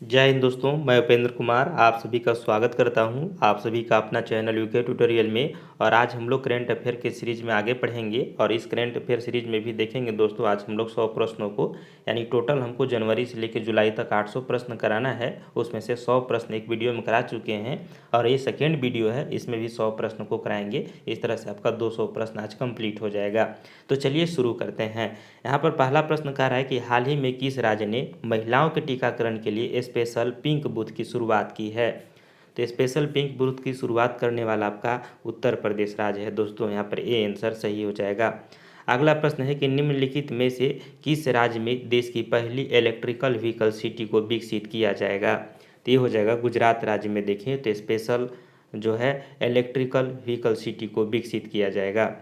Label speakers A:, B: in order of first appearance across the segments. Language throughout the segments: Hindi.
A: जय हिंद दोस्तों, मैं उपेंद्र कुमार आप सभी का स्वागत करता हूं। आप सभी का अपना चैनल यूके ट्यूटोरियल में। और आज हम लोग करेंट अफेयर के सीरीज में आगे पढ़ेंगे और इस करेंट अफेयर सीरीज में भी देखेंगे दोस्तों। आज हम लोग 100 प्रश्नों को यानी टोटल हमको जनवरी से लेकर जुलाई तक 800 प्रश्न कराना है। उसमें से 100 प्रश्न एक वीडियो में करा चुके हैं और ये सेकेंड वीडियो है, इसमें भी 100 प्रश्न को कराएंगे। इस तरह से आपका 200 प्रश्न आज कंप्लीट हो जाएगा। तो चलिए शुरू करते हैं। यहाँ पर पहला प्रश्न कह रहा है कि हाल ही में किस राज्य ने महिलाओं के टीकाकरण के लिए स्पेशल पिंक बूथ की शुरुआत की है। तो स्पेशल पिंक बूथ की शुरुआत करने वाला आपका उत्तर प्रदेश राज्य है दोस्तों। यहाँ पर ए आंसर सही हो जाएगा। अगला प्रश्न है कि निम्नलिखित में से किस राज्य में देश की पहली इलेक्ट्रिकल व्हीकल सिटी को विकसित किया जाएगा। तो ये हो जाएगा गुजरात राज्य में। देखें तो स्पेशल जो है इलेक्ट्रिकल व्हीकल सिटी को विकसित किया जाएगा।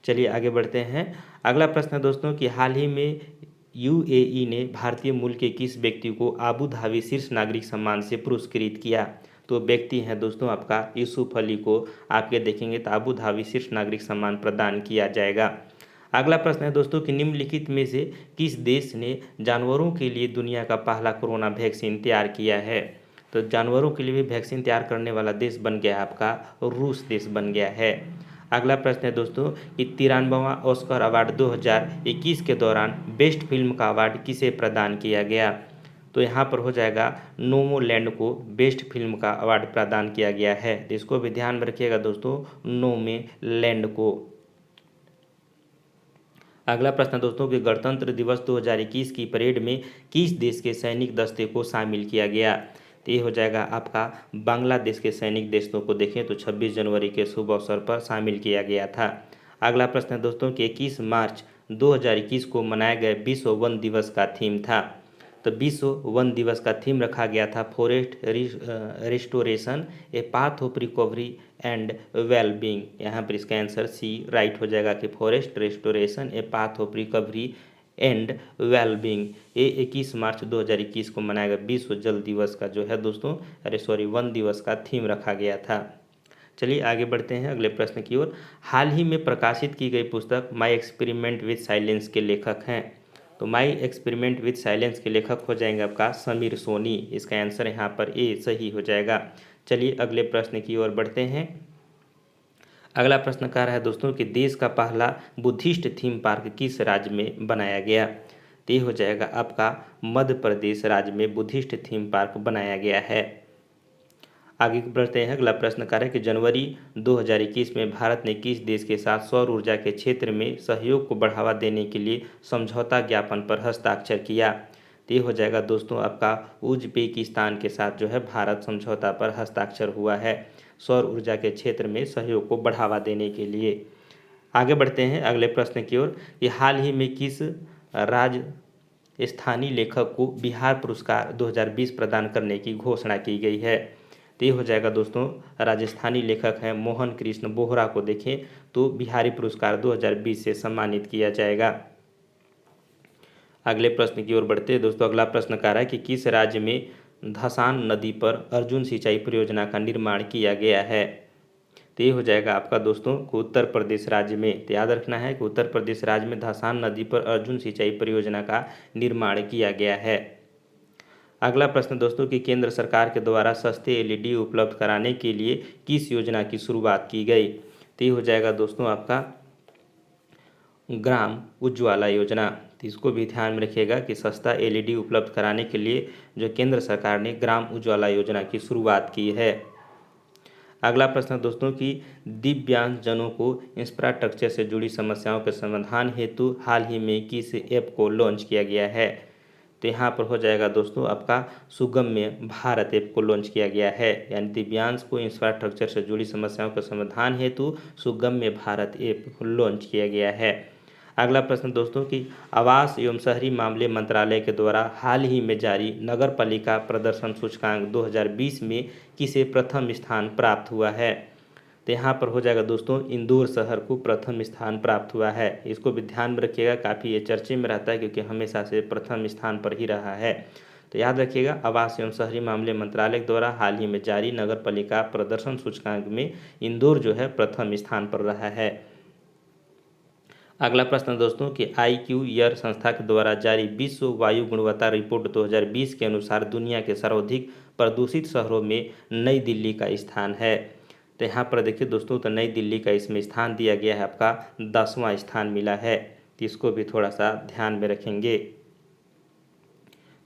A: चलिए आगे बढ़ते हैं। अगला प्रश्न है दोस्तों कि हाल ही में यूएई ने भारतीय मूल के किस व्यक्ति को आबू धाबी शीर्ष नागरिक सम्मान से पुरस्कृत किया। तो व्यक्ति हैं दोस्तों आपका यूसुफ अली को आपके देखेंगे तो आबू धाबी शीर्ष नागरिक सम्मान प्रदान किया जाएगा। अगला प्रश्न है दोस्तों कि निम्नलिखित में से किस देश ने जानवरों के लिए दुनिया का पहला कोरोना वैक्सीन तैयार किया है। तो जानवरों के लिए भी वैक्सीन तैयार करने वाला देश बन गया आपका रूस देश बन गया है। अगला प्रश्न है दोस्तों कि 93वां ऑस्कर अवार्ड 2021 के दौरान बेस्ट फिल्म का अवार्ड किसे प्रदान किया गया। तो यहाँ पर हो जाएगा नोमोलैंड को बेस्ट फिल्म का अवार्ड प्रदान किया गया है। तो इसको भी ध्यान में रखिएगा दोस्तों, नोमोलैंड को। अगला प्रश्न दोस्तों कि गणतंत्र दिवस 2021 की परेड में किस देश के सैनिक दस्ते को शामिल किया गया। तो ये हो जाएगा आपका बांग्लादेश के सैनिक दस्तों को देखें तो 26 जनवरी के शुभ अवसर पर शामिल किया गया था। अगला प्रश्न है दोस्तों कि 21 मार्च 2021 को मनाए गए विश्व वन दिवस का थीम था। तो विश्व वन दिवस का थीम रखा गया था forest restoration a path of recovery and wellbeing. यहाँ पर इसका आंसर सी राइट हो जाएगा कि forest restoration a path of recovery and wellbeing. ये 21 मार्च 2021 को मनाया गया विश्व जल दिवस का जो है दोस्तों वन दिवस का थीम रखा गया था। चलिए आगे बढ़ते हैं अगले प्रश्न की ओर। हाल ही में प्रकाशित की गई पुस्तक माई एक्सपेरिमेंट विद साइलेंस के लेखक हैं। तो माई एक्सपेरिमेंट विद साइलेंस के लेखक हो जाएंगे आपका समीर सोनी। इसका आंसर यहाँ पर ए सही हो जाएगा। चलिए अगले प्रश्न की ओर बढ़ते हैं। अगला प्रश्न कह रहा है दोस्तों कि देश का पहला बुद्धिस्ट थीम पार्क किस राज्य में बनाया गया। तो ये हो जाएगा आपका मध्य प्रदेश राज्य में बुद्धिस्ट थीम पार्क बनाया गया है। आगे बढ़ते हैं। अगला प्रश्न कह रहा है कि जनवरी 2021 में भारत ने किस देश के साथ सौर ऊर्जा के क्षेत्र में सहयोग को बढ़ावा देने के लिए समझौता ज्ञापन पर हस्ताक्षर किया। तो ये हो जाएगा दोस्तों आपका उज्बेकिस्तान के साथ जो है भारत समझौता पर हस्ताक्षर हुआ है सौर ऊर्जा के क्षेत्र में सहयोग को बढ़ावा देने के लिए। आगे बढ़ते हैं अगले प्रश्न की ओर। ये हाल ही में किस राजस्थानी लेखक को बिहार पुरस्कार 2020 प्रदान करने की घोषणा की गई है। तो ये हो जाएगा दोस्तों राजस्थानी लेखक हैं मोहन कृष्ण बोहरा को देखें तो बिहारी पुरस्कार 2020 से सम्मानित किया जाएगा। अगले प्रश्न की ओर बढ़ते हैं दोस्तों। अगला प्रश्न कह रहा है कि किस राज्य में धसान नदी पर अर्जुन सिंचाई परियोजना का निर्माण किया गया है। तो ये हो जाएगा आपका दोस्तों को उत्तर प्रदेश राज्य में। तो याद रखना है कि उत्तर प्रदेश राज्य में धसान नदी पर अर्जुन सिंचाई परियोजना का निर्माण किया गया है। अगला प्रश्न दोस्तों कि केंद्र सरकार के द्वारा सस्ते एलईडी उपलब्ध कराने के लिए किस योजना की शुरुआत की गई। तो ये हो जाएगा दोस्तों आपका ग्राम उज्ज्वला योजना। तो इसको भी ध्यान में रखिएगा कि सस्ता एलईडी उपलब्ध कराने के लिए जो केंद्र सरकार ने ग्राम उज्ज्वला योजना की शुरुआत की है। अगला प्रश्न दोस्तों कि दिव्यांगजनों को इंफ्रास्ट्रक्चर से जुड़ी समस्याओं के समाधान हेतु हाल ही में किस ऐप को लॉन्च किया गया है। तो यहाँ पर हो जाएगा दोस्तों आपका सुगम्य भारत ऐप को लॉन्च किया गया है। यानी दिव्यांग को इंफ्रास्ट्रक्चर से जुड़ी समस्याओं के समाधान हेतु सुगम्य भारत ऐप लॉन्च किया गया है। अगला प्रश्न दोस्तों कि आवास एवं शहरी मामले मंत्रालय के द्वारा हाल ही में जारी नगर पालिका प्रदर्शन सूचकांक 2020 में किसे प्रथम स्थान प्राप्त हुआ है। तो यहाँ पर हो जाएगा दोस्तों इंदौर शहर को प्रथम स्थान प्राप्त हुआ है। इसको भी ध्यान में रखिएगा, काफ़ी ये चर्चे में रहता है क्योंकि हमेशा से प्रथम स्थान पर ही रहा है। तो याद रखिएगा आवास एवं शहरी मामले मंत्रालय द्वारा हाल ही में जारी नगर पालिका प्रदर्शन सूचकांक में इंदौर जो है प्रथम स्थान पर रहा है। अगला प्रश्न दोस्तों कि IQ ईयर संस्था के द्वारा जारी विश्व वायु गुणवत्ता रिपोर्ट 2020 के अनुसार दुनिया के सर्वाधिक प्रदूषित शहरों में नई दिल्ली का स्थान है। तो यहाँ पर देखिए दोस्तों, तो नई दिल्ली का इसमें स्थान दिया गया है, आपका 10वां स्थान मिला है। तो इसको भी थोड़ा सा ध्यान में रखेंगे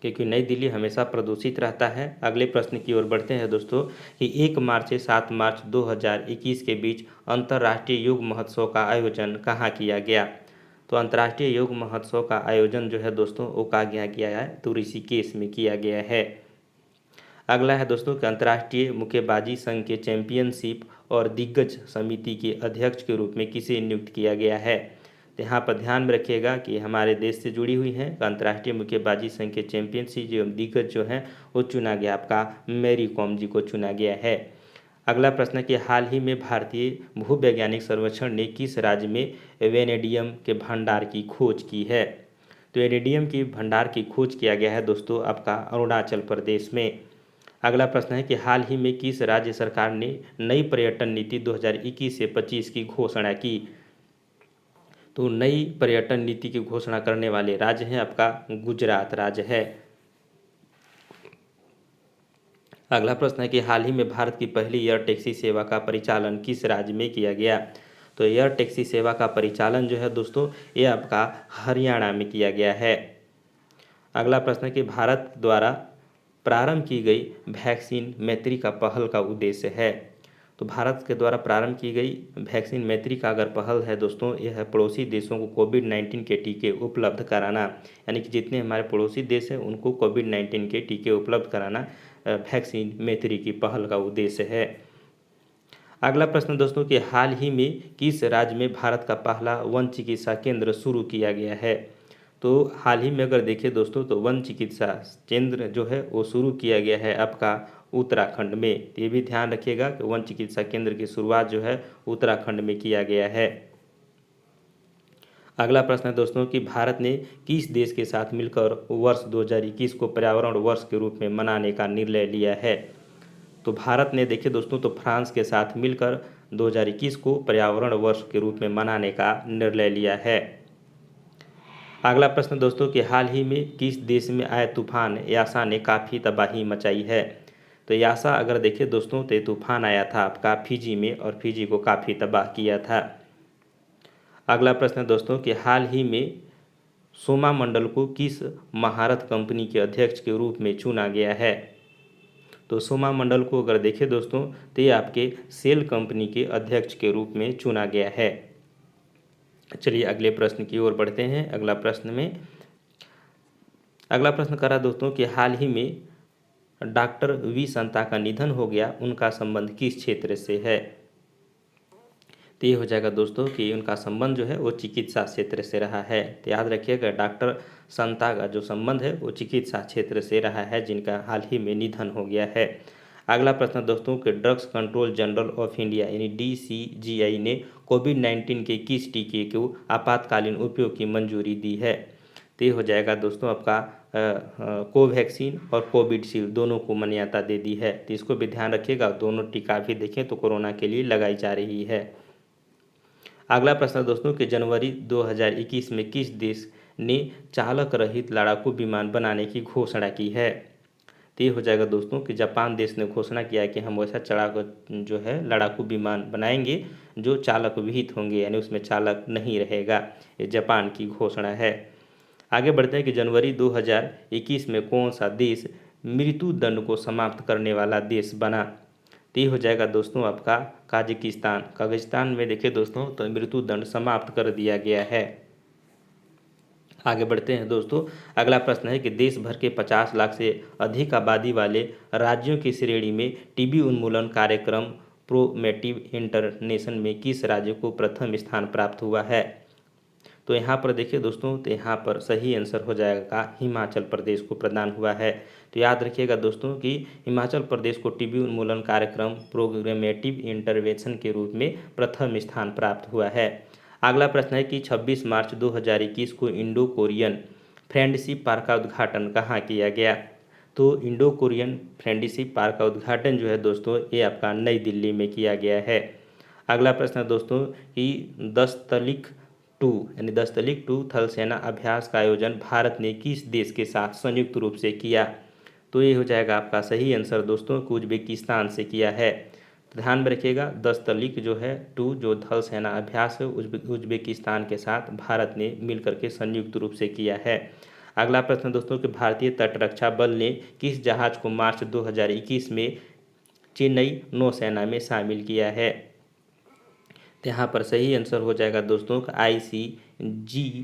A: क्योंकि नई दिल्ली हमेशा प्रदूषित रहता है। अगले प्रश्न की ओर बढ़ते हैं दोस्तों कि 1 मार्च से 7 मार्च 2021 के बीच अंतर्राष्ट्रीय योग महोत्सव का आयोजन कहाँ किया गया। तो अंतर्राष्ट्रीय योग महोत्सव का आयोजन जो है दोस्तों वो कहाँ किया है, तो ऋषिकेश में किया गया है। अगला है दोस्तों कि अंतर्राष्ट्रीय मुक्केबाजी संघ के चैंपियनशिप और दिग्गज समिति के अध्यक्ष के रूप में किसे नियुक्त किया गया है। तो यहाँ पर ध्यान में रखिएगा कि हमारे देश से जुड़ी हुई है। अंतर्राष्ट्रीय मुक्केबाजी संघ के चैंपियनशिप जो दिग्गज जो है वो चुना गया, आपका मैरी कॉम जी को चुना गया है। अगला प्रश्न है कि हाल ही में भारतीय भूवैज्ञानिक सर्वेक्षण ने किस राज्य में वेनेडियम के भंडार की खोज की है। तो वेनेडियम की भंडार की खोज किया गया है दोस्तों आपका अरुणाचल प्रदेश में। अगला प्रश्न है कि हाल ही में किस राज्य सरकार ने नई पर्यटन नीति 2021 से 25 की घोषणा की। तो नई पर्यटन नीति की घोषणा करने वाले राज्य हैं आपका गुजरात राज्य है। अगला प्रश्न है कि हाल ही में भारत की पहली एयर टैक्सी सेवा का परिचालन किस राज्य में किया गया। तो एयर टैक्सी सेवा का परिचालन जो है दोस्तों ये आपका हरियाणा में किया गया है। अगला प्रश्न है कि भारत द्वारा प्रारंभ की गई वैक्सीन मैत्री का पहल का उद्देश्य है। तो भारत के द्वारा प्रारंभ की गई वैक्सीन मैत्री का अगर पहल है दोस्तों, यह है पड़ोसी देशों को कोविड-19 के टीके उपलब्ध कराना। यानी कि जितने हमारे पड़ोसी देश हैं उनको कोविड-19 के टीके उपलब्ध कराना वैक्सीन मैत्री की पहल का उद्देश्य है। अगला प्रश्न दोस्तों कि हाल ही में किस राज्य में भारत का पहला वन चिकित्सा केंद्र शुरू किया गया है। तो हाल ही में अगर देखें दोस्तों तो वन चिकित्सा केंद्र जो है वो शुरू किया गया है आपका उत्तराखंड में। तो ये भी ध्यान रखिएगा कि वन चिकित्सा केंद्र की शुरुआत जो है उत्तराखंड में किया गया है। अगला प्रश्न है दोस्तों कि भारत ने किस देश के साथ मिलकर वर्ष 2021 को पर्यावरण वर्ष के रूप में मनाने का निर्णय लिया है। तो भारत ने देखिए दोस्तों तो फ्रांस के साथ मिलकर 2021 को पर्यावरण वर्ष के रूप में मनाने का निर्णय लिया है। अगला प्रश्न दोस्तों कि हाल ही में किस देश में आए तूफान यासा ने काफ़ी तबाही मचाई है। तो यासा अगर देखें दोस्तों तो तूफान आया था आपका फिजी में और फिजी को काफ़ी तबाह किया था। अगला प्रश्न दोस्तों कि हाल ही में सोमा मंडल को किस महारत कंपनी के अध्यक्ष के रूप में चुना गया है। तो सोमा मंडल को अगर देखें दोस्तों तो ये आपके सेल कंपनी के अध्यक्ष के रूप में चुना गया है। चलिए अगले प्रश्न की ओर बढ़ते हैं। अगला प्रश्न करा दोस्तों कि हाल ही में डॉक्टर वी संता का निधन हो गया, उनका संबंध किस क्षेत्र से है। तो ये हो जाएगा दोस्तों कि उनका संबंध जो है वो चिकित्सा क्षेत्र से रहा है। तो याद रखिएगा डॉक्टर संता का जो संबंध है वो चिकित्सा क्षेत्र से रहा है, जिनका हाल ही में निधन हो गया है। अगला प्रश्न दोस्तों कि drugs control general of India यानी DCGI ने कोविड-19 के किस टीके को आपातकालीन उपयोग की मंजूरी दी है। तो ये हो जाएगा दोस्तों आपका कोवैक्सीन और कोविडशील्ड दोनों को मान्यता दे दी है। तो इसको भी ध्यान रखिएगा, दोनों टीका भी देखें तो कोरोना के लिए लगाई जा रही है। अगला प्रश्न दोस्तों कि जनवरी 2021 में किस देश ने चालक रहित लड़ाकू विमान बनाने की घोषणा की है। तो ये हो जाएगा दोस्तों कि जापान देश ने घोषणा किया है कि हम वैसा जो है लड़ाकू विमान बनाएंगे जो चालक विहित होंगे, यानी उसमें चालक नहीं रहेगा। ये जापान की घोषणा है। आगे बढ़ते हैं कि जनवरी 2021 में कौन सा देश मृत्यु दंड को समाप्त करने वाला देश बना। तो ये हो जाएगा दोस्तों आपका काजाकिस्तान में देखिए दोस्तों तो मृत्यु दंड समाप्त कर दिया गया है। आगे बढ़ते हैं दोस्तों। अगला प्रश्न है कि देश भर के 50 लाख से अधिक आबादी वाले राज्यों की श्रेणी में टीबी उन्मूलन कार्यक्रम प्रोमेटिव इंटरनेशन में किस राज्य को प्रथम स्थान प्राप्त हुआ है। तो यहाँ पर देखिए दोस्तों तो यहाँ पर सही आंसर हो जाएगा हिमाचल प्रदेश को प्रदान हुआ है। तो याद रखिएगा दोस्तों कि हिमाचल प्रदेश को टीबी उन्मूलन कार्यक्रम प्रोग्रामेटिव इंटरवेंशन के रूप में प्रथम स्थान प्राप्त हुआ है। अगला प्रश्न है कि 26 मार्च 2021 को इंडो कोरियन फ्रेंडशिप पार्क का उद्घाटन कहाँ किया गया। तो इंडो कोरियन फ्रेंडशिप पार्क का उद्घाटन जो है दोस्तों ये आपका नई दिल्ली में किया गया है। अगला प्रश्न है दोस्तों कि 10 तलिख टू यानी 10 तलिक टू थल सेना अभ्यास का आयोजन भारत ने किस देश के साथ संयुक्त रूप से किया? तो ये हो जाएगा आपका सही आंसर दोस्तों, उज्बेकिस्तान से किया है। तो ध्यान में रखिएगा 10 तलिक जो है टू जो थल सेना अभ्यास है उज्बेकिस्तान के साथ भारत ने मिलकर के संयुक्त रूप से किया है। अगला प्रश्न दोस्तों कि भारतीय तटरक्षा बल ने किस जहाज को मार्च 2021 में चेन्नई नौसेना में शामिल किया है? तो यहाँ पर सही आंसर हो जाएगा दोस्तों का ICGS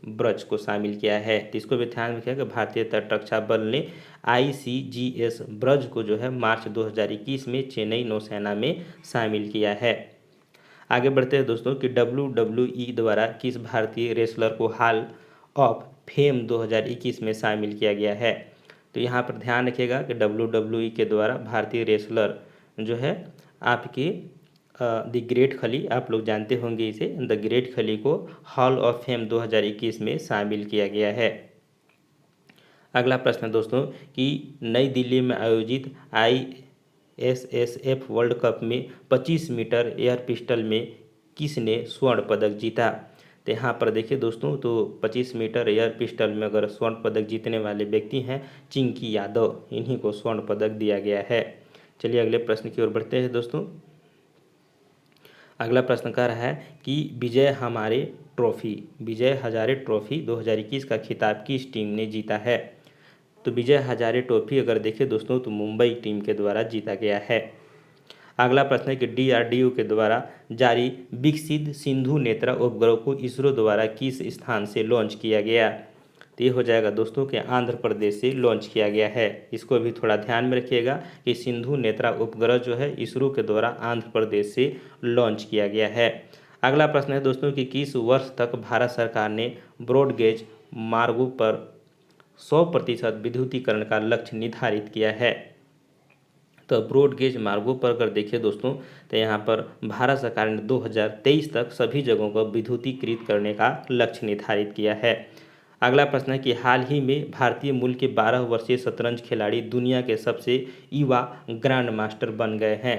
A: ब्रज को शामिल किया है। तो इसको भी ध्यान रखिएगा, भारतीय तटरक्षा बल ने ICGS ब्रज को जो है मार्च 2021 में चेन्नई नौसेना में शामिल किया है। आगे बढ़ते हैं दोस्तों कि WWE द्वारा किस भारतीय रेसलर को हॉल ऑफ फेम 2021 में शामिल किया गया है? तो यहाँ पर ध्यान रखिएगा कि WWE के द्वारा भारतीय रेसलर जो है आपके द ग्रेट खली, आप लोग जानते होंगे इसे, द ग्रेट खली को हॉल ऑफ फेम 2021 में शामिल किया गया है। अगला प्रश्न दोस्तों कि नई दिल्ली में आयोजित ISSF वर्ल्ड कप में 25 मीटर एयर पिस्टल में किसने स्वर्ण पदक जीता? तो यहाँ पर देखिए दोस्तों, तो 25 मीटर एयर पिस्टल में अगर स्वर्ण पदक जीतने वाले व्यक्ति हैं चिंकी यादव, इन्हीं को स्वर्ण पदक दिया गया है। चलिए अगले प्रश्न की ओर बढ़ते हैं दोस्तों। अगला प्रश्न कह रहा है कि विजय हजारे ट्रॉफी 2021 का खिताब किस टीम ने जीता है? तो विजय हजारे ट्रॉफी अगर देखें दोस्तों तो मुंबई टीम के द्वारा जीता गया है। अगला प्रश्न है कि DRDO के द्वारा जारी विकसित सिंधु नेत्रा उपग्रह को इसरो द्वारा किस स्थान से लॉन्च किया गया? तो ये हो जाएगा दोस्तों कि आंध्र प्रदेश से लॉन्च किया गया है। इसको भी थोड़ा ध्यान में रखिएगा कि सिंधु नेत्रा उपग्रह जो है इसरो के द्वारा आंध्र प्रदेश से लॉन्च किया गया है। अगला प्रश्न है दोस्तों कि किस वर्ष तक भारत सरकार ने ब्रॉडगेज मार्गों पर 100% विद्युतीकरण का लक्ष्य निर्धारित किया है? तो ब्रॉडगेज मार्गों पर अगर देखिए दोस्तों तो यहाँ पर भारत सरकार ने 2023 तक सभी जगहों को विद्युतीकृत करने का लक्ष्य निर्धारित किया है। अगला प्रश्न है कि हाल ही में भारतीय मूल के 12 वर्षीय शतरंज खिलाड़ी दुनिया के सबसे युवा ग्रैंड मास्टर बन गए हैं।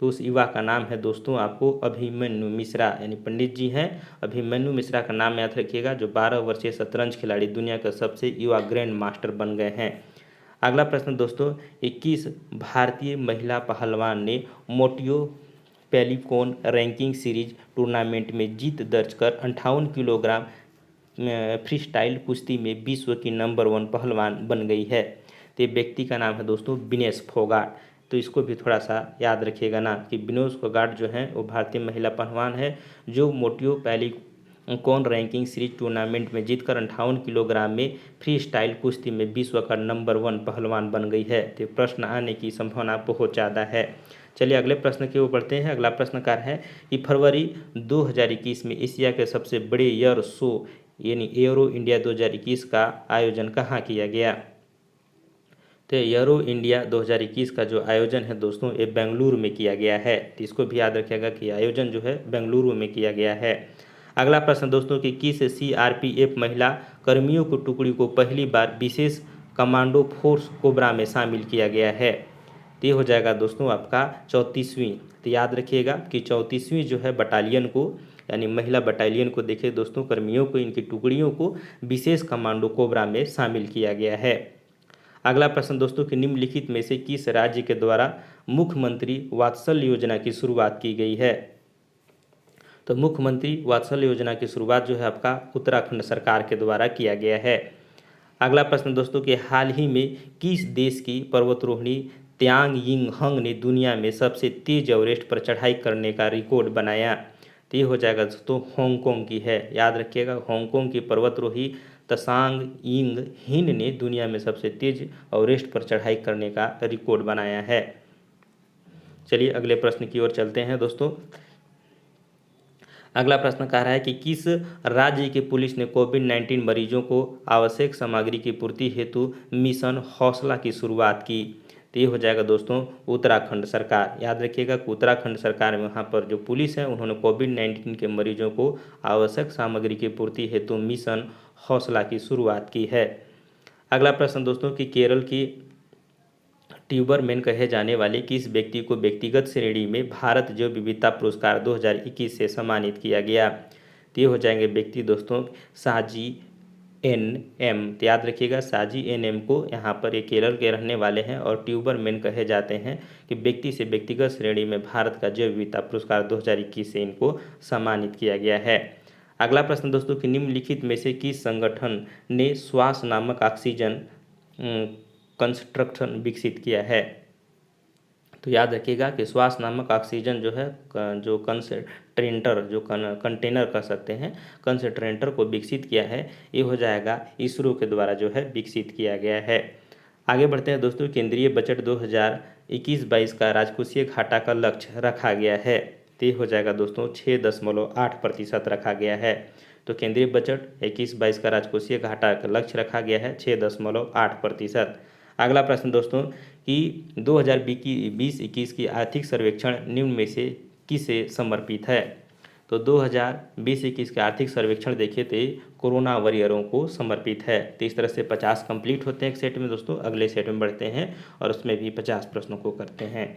A: तो उस युवा का नाम है दोस्तों आपको अभिमन्यु मिश्रा, यानी पंडित जी हैं अभिमन्यु मिश्रा का नाम याद रखिएगा, जो 12 वर्षीय शतरंज खिलाड़ी दुनिया के सबसे युवा ग्रैंड मास्टर बन गए हैं। अगला प्रश्न दोस्तों 21 भारतीय महिला पहलवान ने मोटियो पेलिकॉन रैंकिंग सीरीज टूर्नामेंट में जीत दर्ज कर 58 किलोग्राम फ्री स्टाइल कुश्ती में विश्व की नंबर 1 पहलवान बन गई है। तो ये व्यक्ति का नाम है दोस्तों विनेश फोगाट। तो इसको भी थोड़ा सा याद रखिएगा ना कि विनेश फोगाट जो है वो भारतीय महिला पहलवान है जो मोटियो पेलिकॉन रैंकिंग सीरीज टूर्नामेंट में जीतकर 58 किलोग्राम में फ्री स्टाइल कुश्ती में विश्व का नंबर 1 पहलवान बन गई है। तो प्रश्न आने की संभावना बहुत ज़्यादा है। चलिए अगले प्रश्न की ओर बढ़ते हैं। अगला प्रश्नकार है कि फरवरी 2021 में एशिया के सबसे बड़े एयर शो यानी एयरो इंडिया 2021 का आयोजन कहाँ किया गया? तो एयरो इंडिया 2021 का जो आयोजन है दोस्तों ये बेंगलुरु में किया गया है। तो इसको भी याद रखिएगा कि आयोजन जो है बेंगलुरु में किया गया है। अगला प्रश्न दोस्तों कि किस CRPF महिला कर्मियों की टुकड़ी को पहली बार विशेष कमांडो फोर्स कोबरा में शामिल किया गया है? तो ये हो जाएगा दोस्तों आपका 34वीं। तो याद रखिएगा कि 34वीं जो है बटालियन को यानी महिला बटालियन को देखिए दोस्तों कर्मियों को इनकी टुकड़ियों को विशेष कमांडो कोबरा में शामिल किया गया है। अगला प्रश्न दोस्तों कि निम्नलिखित में से किस राज्य के द्वारा मुख्यमंत्री वात्सल्य योजना की शुरुआत की गई है? तो मुख्यमंत्री वात्सल्य योजना की शुरुआत जो है आपका उत्तराखंड सरकार के द्वारा किया गया है। अगला प्रश्न दोस्तों कि हाल ही में किस देश की पर्वतारोहिणी त्यांग यिंग हंग ने दुनिया में सबसे तेज एवरेस्ट पर चढ़ाई करने का रिकॉर्ड बनाया? तो ये हो जाएगा दोस्तों हांगकांग की है। याद रखिएगा हांगकांग की पर्वतारोही तसांग यिंग हिन ने दुनिया में सबसे तेज एवरेस्ट पर चढ़ाई करने का रिकॉर्ड बनाया है। चलिए अगले प्रश्न की ओर चलते हैं दोस्तों। अगला प्रश्न कह रहा है कि किस राज्य की पुलिस ने कोविड-19 मरीजों को आवश्यक सामग्री की पूर्ति हेतु मिशन हौसला की शुरुआत की? तो ये हो जाएगा दोस्तों उत्तराखंड सरकार। याद रखिएगा कि उत्तराखंड सरकार में वहाँ पर जो पुलिस है उन्होंने कोविड-19 के मरीजों को आवश्यक सामग्री की पूर्ति हेतु मिशन हौसला की शुरुआत की है। अगला प्रश्न दोस्तों कि केरल की ट्यूबरमैन कहे जाने वाले किस व्यक्ति को व्यक्तिगत श्रेणी में भारत जैव विविधता पुरस्कार 2021 से सम्मानित किया गया? तो ये हो जाएंगे व्यक्ति दोस्तों साजी एन एम। तो याद रखिएगा साजी एन एम को यहाँ पर ये केरल के रहने वाले हैं और ट्यूबर मैन कहे जाते हैं कि व्यक्ति से व्यक्तिगत श्रेणी में भारत का जैव विविधता पुरस्कार 2021 से इनको सम्मानित किया गया है। अगला प्रश्न दोस्तों कि निम्नलिखित में से किस संगठन ने श्वास नामक ऑक्सीजन कंस्ट्रक्शन विकसित किया है। तो याद रखिएगा कि श्वास नामक ऑक्सीजन जो है जो कंसंट्रेटर जो कंटेनर कर सकते हैं कंसंट्रेटर को विकसित किया है, ये हो जाएगा इसरो के द्वारा जो है विकसित किया गया है। आगे बढ़ते हैं दोस्तों, केंद्रीय बजट 2021-22 का राजकोषीय घाटा का लक्ष्य रखा गया है। तो ये हो जाएगा दोस्तों 6.8% रखा गया है। तो केंद्रीय बजट 21-22 का राजकोषीय घाटा का लक्ष्य रखा गया है 6.8%। अगला प्रश्न दोस्तों कि 2020-21 की आर्थिक सर्वेक्षण निम्न में से किसे समर्पित है। तो 2020-21 के आर्थिक सर्वेक्षण देखे तो कोरोना वॉरियरों को समर्पित है। तो इस तरह से 50 कंप्लीट होते हैं एक सेट में दोस्तों। अगले सेट में बढ़ते हैं और उसमें भी 50 प्रश्नों को करते हैं।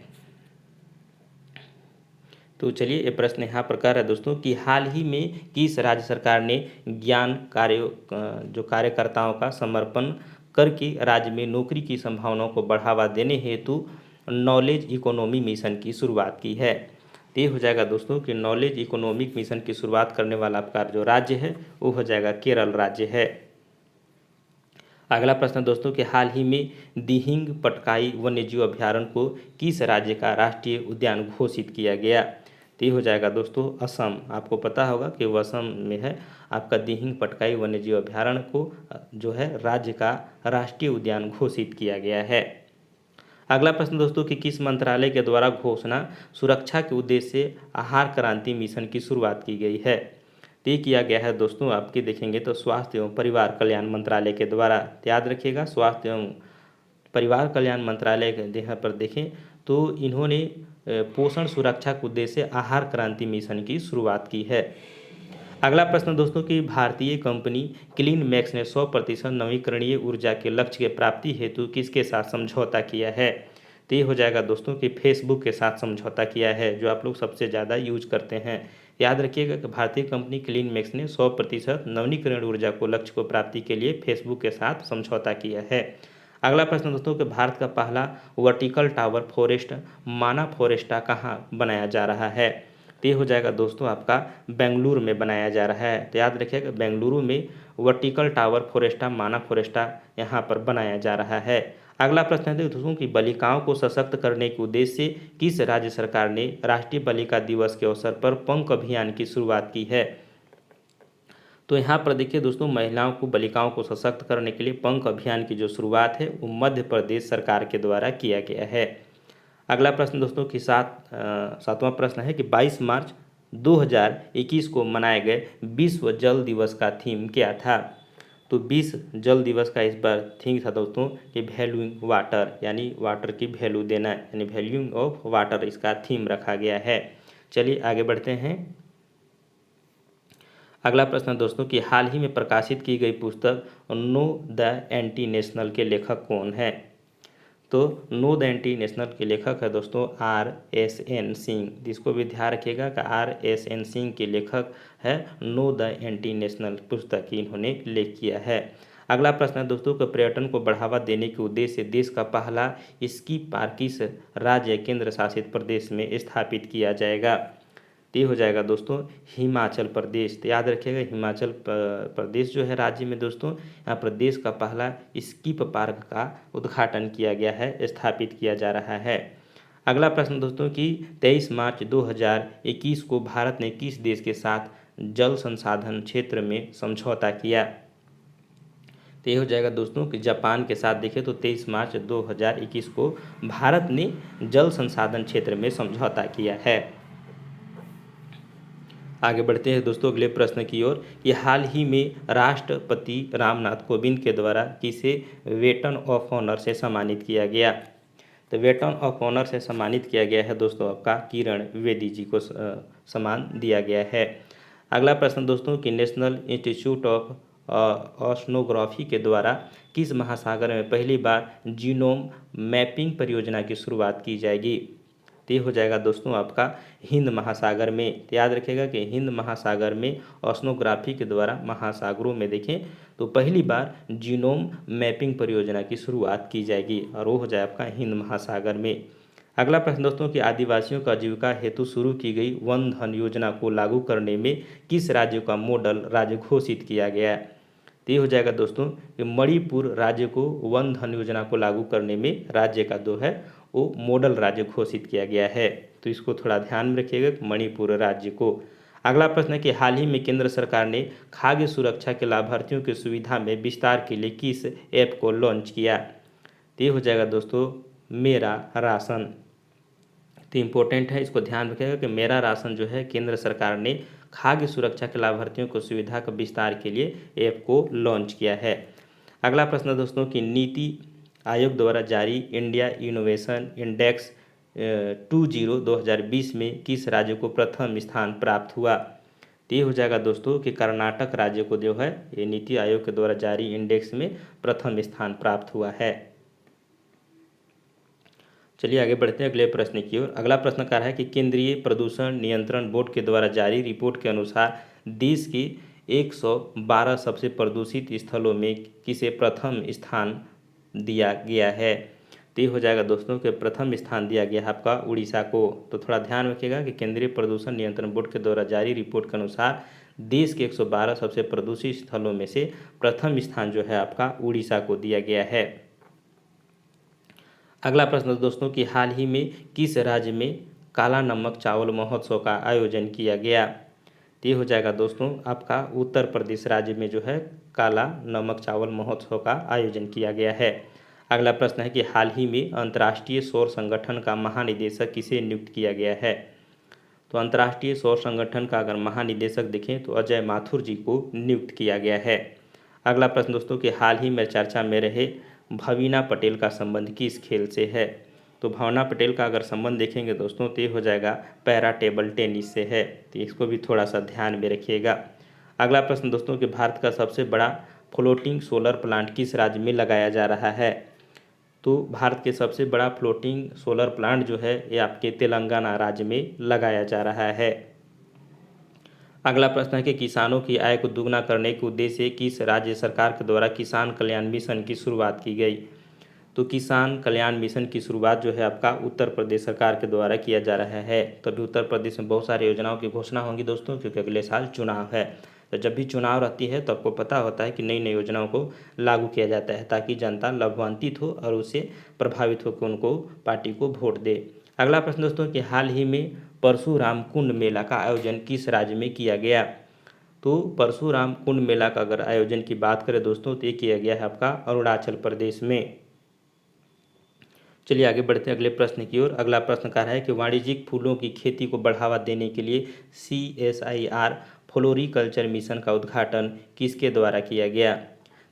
A: तो चलिए ये प्रश्न यहाँ पर कर रहा है दोस्तों कि हाल ही में किस राज्य सरकार ने ज्ञान कार्यकर्ताओं का समर्पण करके राज्य में नौकरी की संभावनाओं को बढ़ावा देने हेतु नॉलेज इकोनॉमी मिशन की शुरुआत की है। तो ये हो जाएगा दोस्तों कि नॉलेज इकोनॉमिक मिशन की शुरुआत करने वाला आपका जो राज्य है वो हो जाएगा केरल राज्य है। अगला प्रश्न दोस्तों कि हाल ही में दिहिंग पटकाई वन्यजीव अभ्यारण्य को किस राज्य का राष्ट्रीय उद्यान घोषित किया गया। तो ये हो जाएगा दोस्तों असम। आपको पता होगा कि वो असम में है आपका दिहिंग पटकाई वन्यजीव अभ्यारण्य को जो है राज्य का राष्ट्रीय उद्यान घोषित किया गया है। अगला प्रश्न दोस्तों कि किस मंत्रालय के द्वारा घोषणा सुरक्षा के उद्देश्य से आहार क्रांति मिशन की शुरुआत की गई है। तो ये किया गया है दोस्तों आपके देखेंगे तो स्वास्थ्य एवं परिवार कल्याण मंत्रालय के द्वारा। याद रखिएगा स्वास्थ्य एवं परिवार कल्याण मंत्रालय के यहाँ पर देखें तो इन्होंने पोषण सुरक्षा के उद्देश्य से आहार क्रांति मिशन की शुरुआत की है। अगला प्रश्न दोस्तों कि भारतीय कंपनी क्लीन मैक्स ने 100% नवीकरणीय ऊर्जा के लक्ष्य के प्राप्ति हेतु किसके साथ समझौता किया है। तो ये हो जाएगा दोस्तों कि फेसबुक के साथ समझौता किया है जो आप लोग सबसे ज़्यादा यूज करते हैं। याद रखिएगा कि भारतीय कंपनी क्लीन मैक्स ने 100% नवीकरणीय ऊर्जा को लक्ष्य को प्राप्ति के लिए फेसबुक के साथ समझौता किया है। अगला प्रश्न दोस्तों कि भारत का पहला वर्टिकल टावर फॉरेस्ट माना फॉरेस्टा कहाँ बनाया जा रहा है। तो ये हो जाएगा दोस्तों आपका बेंगलुरु में बनाया जा रहा है। तो याद रखिएगा बेंगलुरु में वर्टिकल टावर फॉरेस्टा माना फॉरेस्टा यहाँ पर बनाया जा रहा है। अगला प्रश्न है दोस्तों कि बालिकाओं को सशक्त करने के उद्देश्य से किस राज्य सरकार ने राष्ट्रीय बालिका दिवस के अवसर पर पंख अभियान की शुरुआत की है। तो यहाँ पर देखिए दोस्तों महिलाओं को बालिकाओं को सशक्त करने के लिए पंख अभियान की जो शुरुआत है वो मध्य प्रदेश सरकार के द्वारा किया गया है। अगला प्रश्न दोस्तों कि सातवां प्रश्न है कि 22 मार्च 2021 को मनाए गए विश्व जल दिवस का थीम क्या था। तो 20 जल दिवस का इस बार थीम था दोस्तों कि वैल्यूइंग वाटर यानी वाटर की वैल्यू देना यानी वैल्यूइंग ऑफ वाटर इसका थीम रखा गया है। चलिए आगे बढ़ते हैं। अगला प्रश्न दोस्तों कि हाल ही में प्रकाशित की गई पुस्तक नो द एंटी नेशनल के लेखक कौन है। तो नो द एंटी नेशनल के लेखक है दोस्तों RSN सिंह। इसको भी ध्यान रखिएगा कि RSN सिंह के लेखक है नो द एंटी नेशनल पुस्तक की इन्होंने लेख किया है। अगला प्रश्न है दोस्तों कि पर्यटन को बढ़ावा देने के उद्देश्य से देश का पहला स्की पार्क किस राज्य केंद्र शासित प्रदेश में स्थापित किया जाएगा। तो ये हो जाएगा दोस्तों हिमाचल प्रदेश। तो याद रखिएगा हिमाचल प्रदेश जो है राज्य में दोस्तों यहाँ प्रदेश का पहला स्कीप पार्क का उद्घाटन किया गया है स्थापित किया जा रहा है। अगला प्रश्न दोस्तों कि 23 मार्च 2021 को भारत ने किस देश के साथ जल संसाधन क्षेत्र में समझौता किया। तो ये हो जाएगा दोस्तों कि जापान के साथ देखें तो 23 मार्च 2021 को भारत ने जल संसाधन क्षेत्र में समझौता किया है। आगे बढ़ते हैं दोस्तों अगले प्रश्न की ओर कि हाल ही में राष्ट्रपति रामनाथ कोविंद के द्वारा किसे वेटन ऑफ ऑनर से सम्मानित किया गया। तो वेटन ऑफ ऑनर से सम्मानित किया गया है दोस्तों आपका किरण बेदी जी को सम्मान दिया गया है। अगला प्रश्न दोस्तों कि नेशनल इंस्टीट्यूट ऑफ ओशनोग्राफी के द्वारा किस महासागर में पहली बार जीनोम मैपिंग परियोजना की शुरुआत की जाएगी। तो ये हो जाएगा दोस्तों आपका हिंद महासागर में। तो याद रखिएगा कि हिंद महासागर में ओशनोग्राफी के द्वारा महासागरों में देखें तो पहली बार जीनोम मैपिंग परियोजना की शुरुआत की जाएगी और वो हो जाए आपका हिंद महासागर में। अगला प्रश्न दोस्तों कि आदिवासियों का आजीविका हेतु शुरू की गई वन धन योजना को लागू करने में किस राज्य का मॉडल राज्य घोषित किया गया है। तो ये हो जाएगा दोस्तों कि मणिपुर राज्य को वन धन योजना को लागू करने में राज्य का जो है वो मॉडल राज्य घोषित किया गया है। तो इसको थोड़ा ध्यान में रखिएगा मणिपुर राज्य को। अगला प्रश्न है कि हाल ही में केंद्र सरकार ने खाद्य सुरक्षा के लाभार्थियों की सुविधा में विस्तार के लिए किस ऐप को लॉन्च किया। तो ये हो जाएगा दोस्तों मेरा राशन। तो इम्पोर्टेंट है, इसको ध्यान रखिएगा कि मेरा राशन जो है केंद्र सरकार ने खाद्य सुरक्षा के लाभार्थियों को सुविधा का विस्तार के लिए ऐप को लॉन्च किया है। अगला प्रश्न दोस्तों कि नीति आयोग द्वारा जारी इंडिया इनोवेशन इंडेक्स 2020 में किस राज्य को प्रथम स्थान प्राप्त हुआ। तो ये हो जाएगा दोस्तों कि कर्नाटक राज्य को जो है ये नीति आयोग के द्वारा जारी इंडेक्स में प्रथम स्थान प्राप्त हुआ है। चलिए आगे बढ़ते हैं अगले प्रश्न की ओर। अगला प्रश्न कह रहा है कि केंद्रीय प्रदूषण नियंत्रण बोर्ड के द्वारा जारी रिपोर्ट के अनुसार देश के 112 सबसे प्रदूषित स्थलों में किसे प्रथम स्थान दिया गया है। तो ये हो जाएगा दोस्तों कि प्रथम स्थान दिया गया है आपका उड़ीसा को। तो थोड़ा ध्यान रखिएगा कि केंद्रीय प्रदूषण नियंत्रण बोर्ड के द्वारा जारी रिपोर्ट के अनुसार देश के 112 सबसे प्रदूषित स्थलों में से प्रथम स्थान जो है आपका उड़ीसा को दिया गया है। अगला प्रश्न दोस्तों कि हाल ही में किस राज्य में काला नमक चावल महोत्सव का आयोजन किया गया। तो ये हो जाएगा दोस्तों आपका उत्तर प्रदेश राज्य में जो है काला नमक चावल महोत्सव का आयोजन किया गया है। अगला प्रश्न है कि हाल ही में अंतर्राष्ट्रीय सौर संगठन का महानिदेशक किसे नियुक्त किया गया है। तो अंतर्राष्ट्रीय सौर संगठन का अगर महानिदेशक देखें तो अजय माथुर जी को नियुक्त किया गया है। अगला प्रश्न दोस्तों कि हाल ही में चर्चा में रहे भवीना पटेल का संबंध किस खेल से है। तो भावना पटेल का अगर संबंध देखेंगे दोस्तों तो ये हो जाएगा पैरा टेबल टेनिस से है। तो इसको भी थोड़ा सा ध्यान में रखिएगा। अगला प्रश्न दोस्तों कि भारत का सबसे बड़ा फ्लोटिंग सोलर प्लांट किस राज्य में लगाया जा रहा है। तो भारत के सबसे बड़ा फ्लोटिंग सोलर प्लांट जो है ये आपके तेलंगाना राज्य में लगाया जा रहा है। अगला प्रश्न है कि किसानों की आय को दुगना करने के उद्देश्य से किस राज्य सरकार के द्वारा किसान कल्याण मिशन की शुरुआत की गई। तो किसान कल्याण मिशन की शुरुआत जो है आपका उत्तर प्रदेश सरकार के द्वारा किया जा रहा है। तो अभी उत्तर प्रदेश में बहुत सारी योजनाओं की घोषणा होंगी दोस्तों, क्योंकि अगले साल चुनाव है। तो जब भी चुनाव रहती है तो आपको पता होता है कि नई नई योजनाओं को लागू किया जाता है ताकि जनता लाभान्वित हो और उससे प्रभावित होकर उनको पार्टी को वोट दे। अगला प्रश्न दोस्तों कि हाल ही में परशुराम कुंड मेला का आयोजन किस राज्य में किया गया। तो परशुराम कुंड मेला का अगर आयोजन की बात करें दोस्तों तो ये किया गया है आपका अरुणाचल प्रदेश में। चलिए आगे बढ़ते हैं अगले प्रश्न की ओर। अगला प्रश्न कह रहा है कि वाणिज्यिक फूलों की खेती को बढ़ावा देने के लिए CSIR फ्लोरिकल्चर मिशन का उद्घाटन किसके द्वारा किया गया।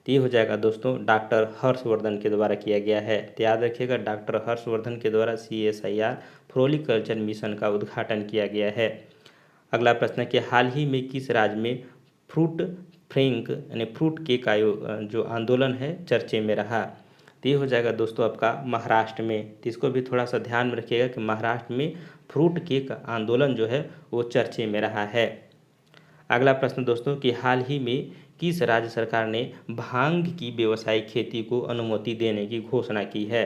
A: तो ये हो जाएगा दोस्तों डॉक्टर हर्षवर्धन के द्वारा किया गया है। तो याद रखिएगा डॉक्टर हर्षवर्धन के द्वारा CSIR फ्लोरिकल्चर मिशन का उद्घाटन किया गया है। अगला प्रश्न है कि हाल ही में किस राज्य में फ्रूट फ्रैंक यानी फ्रूट केक जो आंदोलन है चर्चे में रहा। तो ये हो जाएगा दोस्तों आपका महाराष्ट्र में। तो इसको भी थोड़ा सा ध्यान में रखिएगा कि महाराष्ट्र में फ्रूट केक आंदोलन जो है वो चर्चे में रहा है। अगला प्रश्न दोस्तों कि हाल ही में किस राज्य सरकार ने भांग की व्यावसायिक खेती को अनुमति देने की घोषणा की है।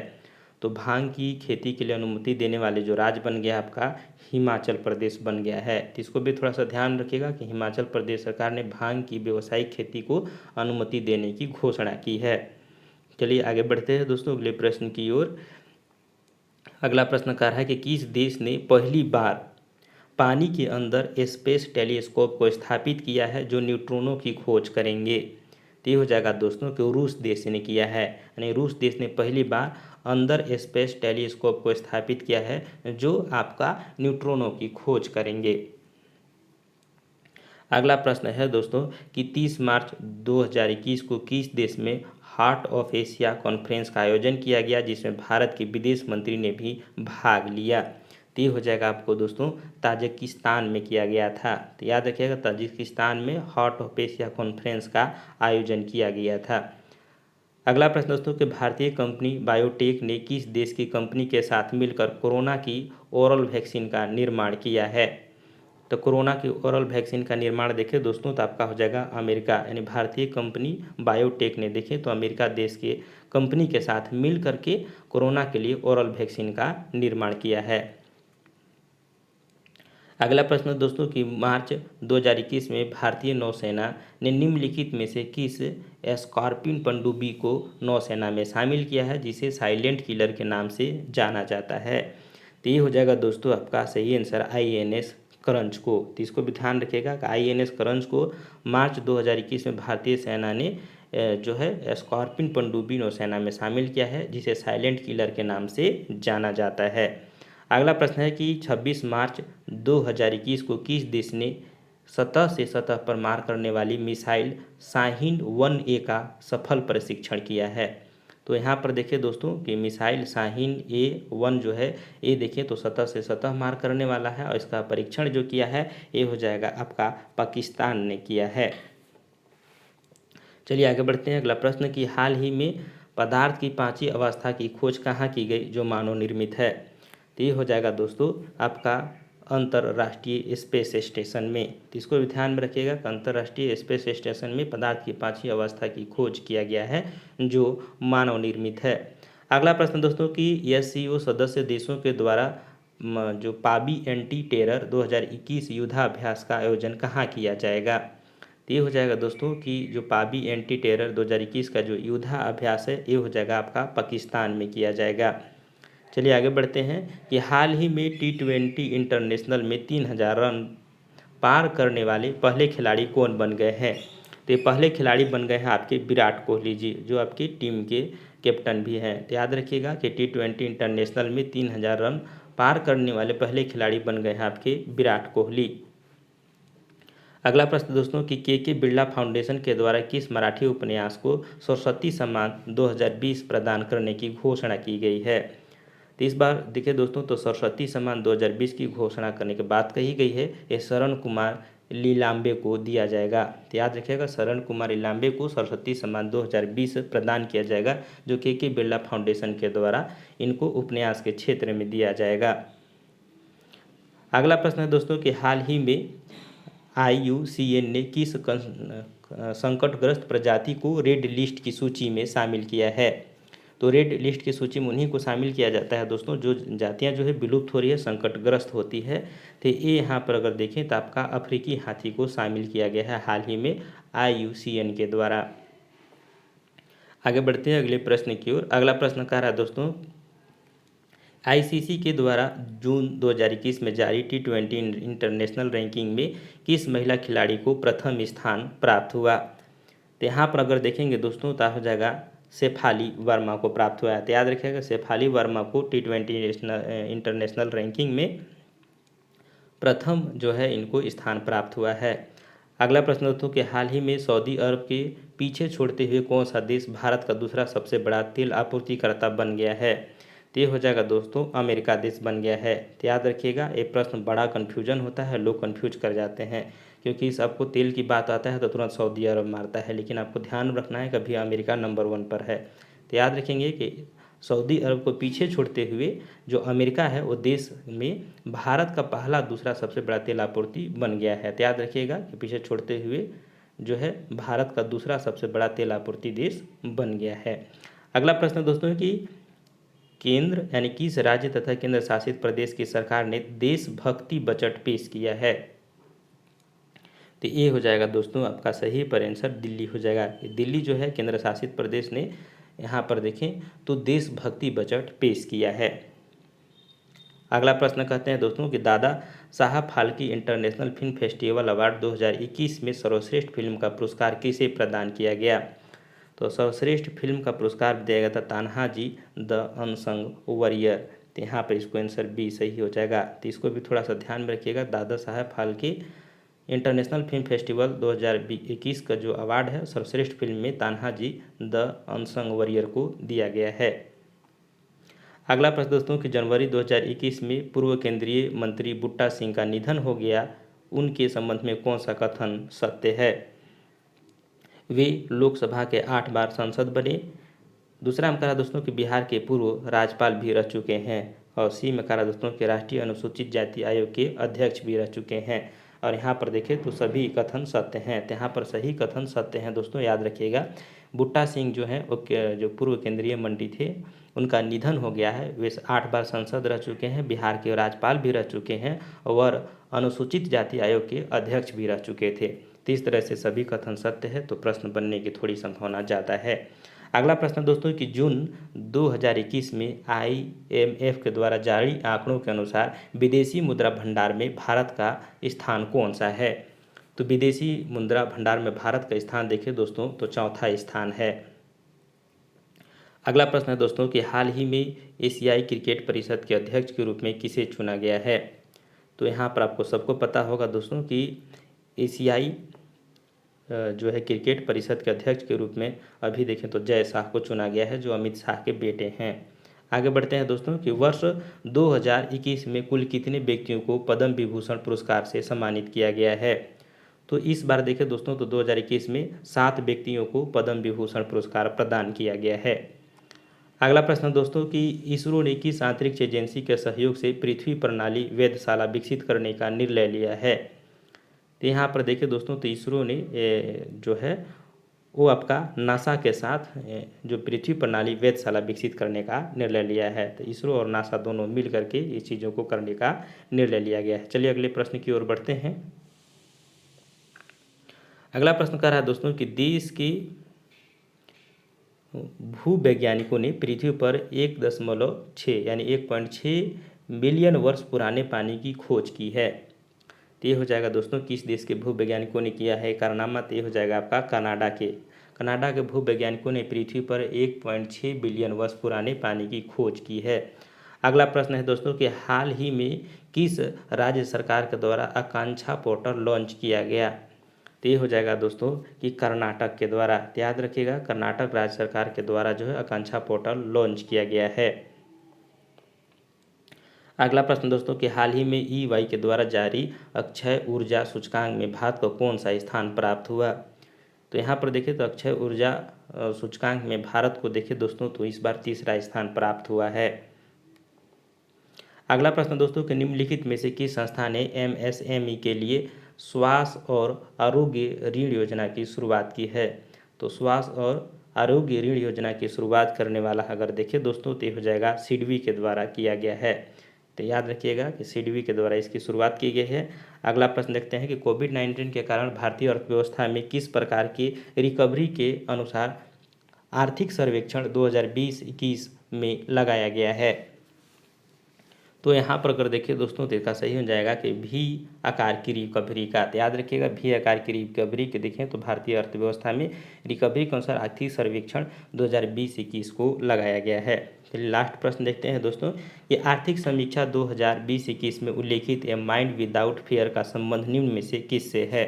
A: तो भांग की खेती के लिए अनुमति देने वाले जो राज्य बन गया आपका हिमाचल प्रदेश बन गया है। तो इसको भी थोड़ा सा ध्यान रखिएगा कि हिमाचल प्रदेश सरकार ने भांग की व्यावसायिक खेती को अनुमति देने की घोषणा की है। चलिए आगे बढ़ते हैं दोस्तों अगले प्रश्न की ओर। अगला प्रश्न कह रहा है कि किस देश ने पहली बार पानी के अंदर स्पेस टेलीस्कोप को स्थापित किया है जो न्यूट्रॉनों की खोज करेंगे। तो ये हो जाएगा दोस्तों कि रूस देश ने किया है, यानी रूस देश ने पहली बार अंदर स्पेस टेलीस्कोप को स्थापित किया है जो आपका न्यूट्रॉनों की खोज करेंगे। अगला प्रश्न है दोस्तों कि 30 मार्च 2021 को किस देश में हार्ट ऑफ एशिया कॉन्फ्रेंस का आयोजन किया गया जिसमें भारत के विदेश मंत्री ने भी भाग लिया। तो ये हो जाएगा आपको दोस्तों ताजिकिस्तान में किया गया था। तो याद रखिएगा ताजिकिस्तान में हार्ट ऑफ एशिया कॉन्फ्रेंस का आयोजन किया गया था। अगला प्रश्न दोस्तों कि भारतीय कंपनी बायोटेक ने किस देश की कंपनी के साथ मिलकर कोरोना की ओरल वैक्सीन का निर्माण किया है। तो कोरोना की ओरल वैक्सीन का निर्माण देखें दोस्तों तो आपका हो जाएगा अमेरिका, यानी भारतीय कंपनी बायोटेक ने देखें तो अमेरिका देश के कंपनी के साथ मिल करके कोरोना के लिए ओरल वैक्सीन का निर्माण किया है। अगला प्रश्न दोस्तों कि मार्च 2021 में भारतीय नौसेना ने निम्नलिखित में से किस स्कॉर्पियन पनडुब्बी को नौसेना में शामिल किया है जिसे साइलेंट किलर के नाम से जाना जाता है। तो ये हो जाएगा दोस्तों आपका सही आंसर INS करंज को। तो इसको भी ध्यान रखिएगा कि INS करंज को मार्च 2021 में भारतीय सेना ने जो है स्कॉर्पियन पनडुब्बी नौसेना में शामिल किया है जिसे साइलेंट किलर के नाम से जाना जाता है। अगला प्रश्न है कि 26 मार्च 2021 को किस देश ने सतह से सतह पर मार करने वाली मिसाइल शाहीन 1A का सफल परीक्षण किया है। तो यहाँ पर देखिए दोस्तों कि मिसाइल शाहीन A1 जो है ये देखिए तो सतह से सतह मार करने वाला है और इसका परीक्षण जो किया है ये हो जाएगा आपका पाकिस्तान ने किया है। चलिए आगे बढ़ते हैं। अगला प्रश्न कि हाल ही में पदार्थ की पांचवी अवस्था की खोज कहाँ की गई जो मानव निर्मित है। तो ये हो जाएगा दोस्तों आपका अंतर्राष्ट्रीय स्पेस स्टेशन में। तो इसको भी ध्यान में रखिएगा कि अंतर्राष्ट्रीय स्पेस स्टेशन में पदार्थ की पांचवी अवस्था की खोज किया गया है जो मानव निर्मित है। अगला प्रश्न दोस्तों कि SCO सदस्य देशों के द्वारा जो पाबी एंटी टेरर 2021 युद्धाभ्यास का आयोजन कहाँ किया जाएगा। तो ये हो जाएगा दोस्तों कि जो पाबी एंटी टेरर 2021 का जो युद्धाभ्यास है ये हो जाएगा आपका पाकिस्तान में किया जाएगा। चलिए आगे बढ़ते हैं कि हाल ही में T20 इंटरनेशनल में 3000 रन पार करने वाले पहले खिलाड़ी कौन बन गए हैं। तो ये पहले खिलाड़ी बन गए हैं आपके विराट कोहली जी जो आपकी टीम के कैप्टन भी हैं। तो याद रखिएगा कि T20 इंटरनेशनल में 3000 रन पार करने वाले पहले खिलाड़ी बन गए हैं आपके विराट कोहली। अगला प्रश्न दोस्तों कि के बिरला फाउंडेशन के द्वारा किस मराठी उपन्यास को सरस्वती सम्मान 2020 प्रदान करने की घोषणा की गई है। तो इस बार देखिए दोस्तों तो सरस्वती सम्मान 2020 की घोषणा करने के बाद कही गई है ये शरण कुमार लीलाम्बे को दिया जाएगा। तो याद रखिएगा शरण कुमार लीलाम्बे को सरस्वती सम्मान 2020 प्रदान किया जाएगा जो के बिरला फाउंडेशन के द्वारा इनको उपन्यास के क्षेत्र में दिया जाएगा। अगला प्रश्न है दोस्तों कि हाल ही में IUCN ने किस संकटग्रस्त प्रजाति को रेड लिस्ट की सूची में शामिल किया है। तो रेड लिस्ट की सूची में उन्हीं को शामिल किया जाता है दोस्तों जो जातियां जो है विलुप्त हो रही है संकटग्रस्त होती है। तो ये यहाँ पर अगर देखें तो आपका अफ्रीकी हाथी को शामिल किया गया है हाल ही में IUCN के द्वारा। आगे बढ़ते हैं अगले प्रश्न की ओर। अगला प्रश्न कह रहा है दोस्तों ICC के द्वारा जून 2021 में जारी T20 इंटरनेशनल रैंकिंग में किस महिला खिलाड़ी को प्रथम स्थान प्राप्त हुआ। तो यहाँ पर अगर देखेंगे दोस्तों तो हो जाएगा शेफाली वर्मा को प्राप्त हुआ है। तो याद रखिएगा शेफाली वर्मा को T20 इंटरनेशनल रैंकिंग में प्रथम जो है इनको स्थान प्राप्त हुआ है। अगला प्रश्न दोस्तों कि हाल ही में सऊदी अरब के पीछे छोड़ते हुए कौन सा देश भारत का दूसरा सबसे बड़ा तेल आपूर्तिकर्ता बन गया है। तो ये हो जाएगा दोस्तों अमेरिका देश बन गया है। तो याद रखिएगा ये प्रश्न बड़ा कन्फ्यूजन होता है, लोग कन्फ्यूज कर जाते हैं क्योंकि इस आपको तेल की बात आता है तो तुरंत सऊदी अरब मारता है, लेकिन आपको ध्यान रखना है कभी अमेरिका नंबर 1 पर है। तो याद रखेंगे कि सऊदी अरब को पीछे छोड़ते हुए जो अमेरिका है वो देश में भारत का पहला दूसरा सबसे बड़ा तेल आपूर्ति बन गया है। तो याद रखिएगा कि पीछे छोड़ते हुए जो है भारत का दूसरा सबसे बड़ा तेल आपूर्ति देश बन गया है। अगला प्रश्न दोस्तों कि केंद्र यानी किस राज्य तथा केंद्र शासित प्रदेश की सरकार ने देशभक्ति बजट पेश किया है। तो ये हो जाएगा दोस्तों आपका सही पर आंसर दिल्ली हो जाएगा। दिल्ली जो है केंद्र शासित प्रदेश ने यहाँ पर देखें तो देशभक्ति बजट पेश किया है। अगला प्रश्न कहते हैं दोस्तों कि Dada Saheb Phalke international film festival award 2021 में सर्वश्रेष्ठ फिल्म का पुरस्कार किसे प्रदान किया गया। तो सर्वश्रेष्ठ फिल्म का पुरस्कार दिया गया था तान्हाजी द अनसंग वॉरियर। तो यहाँ पर इसको आंसर बी सही हो जाएगा। तो इसको भी थोड़ा सा ध्यान में रखिएगा। Dada Saheb Phalke international film festival 2021 का जो अवार्ड है सर्वश्रेष्ठ फिल्म में तान्हाजी द अनसंग वॉरियर को दिया गया है। अगला प्रश्न दोस्तों कि जनवरी 2021 में पूर्व केंद्रीय मंत्री बूटा सिंह का निधन हो गया, उनके संबंध में कौन सा कथन सत्य है। वे लोकसभा के 8 बार सांसद बने, दूसरा में कह रहा दोस्तों कि बिहार के पूर्व राज्यपाल भी रह चुके हैं। और सी में कह रहा दोस्तों कि राष्ट्रीय अनुसूचित जाति आयोग के अध्यक्ष भी रह चुके हैं। और यहाँ पर देखें तो सभी कथन सत्य हैं, तो यहाँ पर सही कथन सत्य हैं दोस्तों, याद रखिएगा। बूटा सिंह जो हैं वो जो पूर्व केंद्रीय मंत्री थे, उनका निधन हो गया है। वे 8 बार सांसद रह चुके हैं, बिहार के राज्यपाल भी रह चुके हैं और अनुसूचित जाति आयोग के अध्यक्ष भी रह चुके थे। तो इस तरह से सभी कथन सत्य है, तो प्रश्न बनने की थोड़ी संभावना ज़्यादा है। अगला प्रश्न दोस्तों कि जून 2021 में IMF के द्वारा जारी आंकड़ों के अनुसार विदेशी मुद्रा भंडार में भारत का स्थान कौन सा है। तो विदेशी मुद्रा भंडार में भारत का स्थान देखिए दोस्तों तो चौथा स्थान है। अगला प्रश्न है दोस्तों कि हाल ही में एशियाई क्रिकेट परिषद के अध्यक्ष के रूप में किसे चुना गया है। तो यहाँ पर आपको सबको पता होगा दोस्तों कि एशियाई जो है क्रिकेट परिषद के अध्यक्ष के रूप में अभी देखें तो जय शाह को चुना गया है, जो अमित शाह के बेटे हैं। आगे बढ़ते हैं दोस्तों कि वर्ष 2021 में कुल कितने व्यक्तियों को पद्म विभूषण पुरस्कार से सम्मानित किया गया है। तो इस बार देखें दोस्तों तो 2021 में 7 व्यक्तियों को पद्म विभूषण पुरस्कार प्रदान किया गया है। अगला प्रश्न दोस्तों कि इसरो ने किस अंतरिक्ष एजेंसी के सहयोग से पृथ्वी प्रणाली वेधशाला विकसित करने का निर्णय लिया है। तो यहाँ पर देखिए दोस्तों तो इसरो ने जो है वो आपका नासा के साथ जो पृथ्वी प्रणाली वेधशाला विकसित करने का निर्णय लिया है। तो इसरो और नासा दोनों मिल करके इस चीज़ों को करने का निर्णय लिया गया है। चलिए अगले प्रश्न की ओर बढ़ते हैं। अगला प्रश्न कह रहा है दोस्तों कि देश के भूवैज्ञानिकों ने पृथ्वी पर 1.6 यानी 1.6 मिलियन वर्ष पुराने पानी की खोज की है। तो ये हो जाएगा दोस्तों किस देश के भूवैज्ञानिकों ने किया है कारनामा। तो ये हो जाएगा आपका कनाडा के भूवैज्ञानिकों ने पृथ्वी पर 1.6 बिलियन वर्ष पुराने पानी की खोज की है। अगला प्रश्न है दोस्तों कि हाल ही में किस राज्य सरकार के द्वारा आकांक्षा पोर्टल लॉन्च किया गया। तो ये हो जाएगा दोस्तों कि कर्नाटक के द्वारा। याद रखिएगा कर्नाटक राज्य सरकार के द्वारा जो है आकांक्षा पोर्टल लॉन्च किया गया है। अगला प्रश्न दोस्तों कि हाल ही में EY के द्वारा जारी अक्षय ऊर्जा सूचकांक में भारत को कौन सा स्थान प्राप्त हुआ। तो यहाँ पर देखिए तो अक्षय ऊर्जा सूचकांक में भारत को देखिए दोस्तों तो इस बार तीसरा स्थान प्राप्त हुआ है। अगला प्रश्न दोस्तों कि निम्नलिखित में से किस संस्था ने MSME के लिए स्वास्थ्य और आरोग्य ऋण योजना की शुरुआत की है। तो स्वास्थ्य और आरोग्य ऋण योजना की शुरुआत करने वाला अगर देखिए दोस्तों तो ये हो जाएगा सिडबी के द्वारा किया गया है। तो याद रखिएगा कि सिडबी के द्वारा इसकी शुरुआत की गई है। अगला प्रश्न देखते हैं कि कोविड-19 के कारण भारतीय अर्थव्यवस्था में किस प्रकार की रिकवरी के अनुसार आर्थिक सर्वेक्षण 2020-21 में लगाया गया है। तो यहाँ पर अगर देखिए दोस्तों तो इसका सही हो जाएगा कि भी आकार की रिकवरी का। तो याद रखिएगा भी आकार की रिकवरी के देखें तो भारतीय अर्थव्यवस्था में रिकवरी के अनुसार आर्थिक सर्वेक्षण 2020-21 को लगाया गया है। चलिए लास्ट प्रश्न देखते हैं दोस्तों कि आर्थिक समीक्षा 2020-21 में उल्लेखित ए माइंड विदाउट फियर का संबंध निम्न में से किससे है।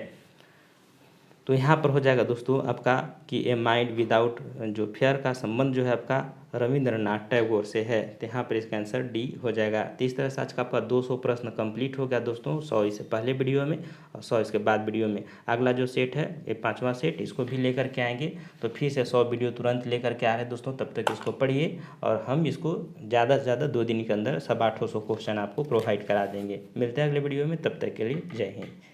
A: तो यहाँ पर हो जाएगा दोस्तों आपका कि ए माइंड विदाउट जो फेयर का संबंध जो है आपका रविंद्रनाथ टैगोर से है। तो यहाँ पर इसका आंसर डी हो जाएगा। तो इस तरह से आज का आपका 200 प्रश्न कंप्लीट हो गया दोस्तों, 100 इससे पहले वीडियो में और 100 इसके बाद वीडियो में। अगला जो सेट है ये 5वां सेट, इसको भी लेकर के आएंगे। तो फिर से 100 वीडियो तुरंत लेकर के आ रहे हैं दोस्तों, तब तक इसको पढ़िए और हम इसको ज़्यादा से ज़्यादा 2 दिन के अंदर 850 क्वेश्चन आपको प्रोवाइड करा देंगे। मिलते हैं अगले वीडियो में, तब तक के लिए जय हिंद।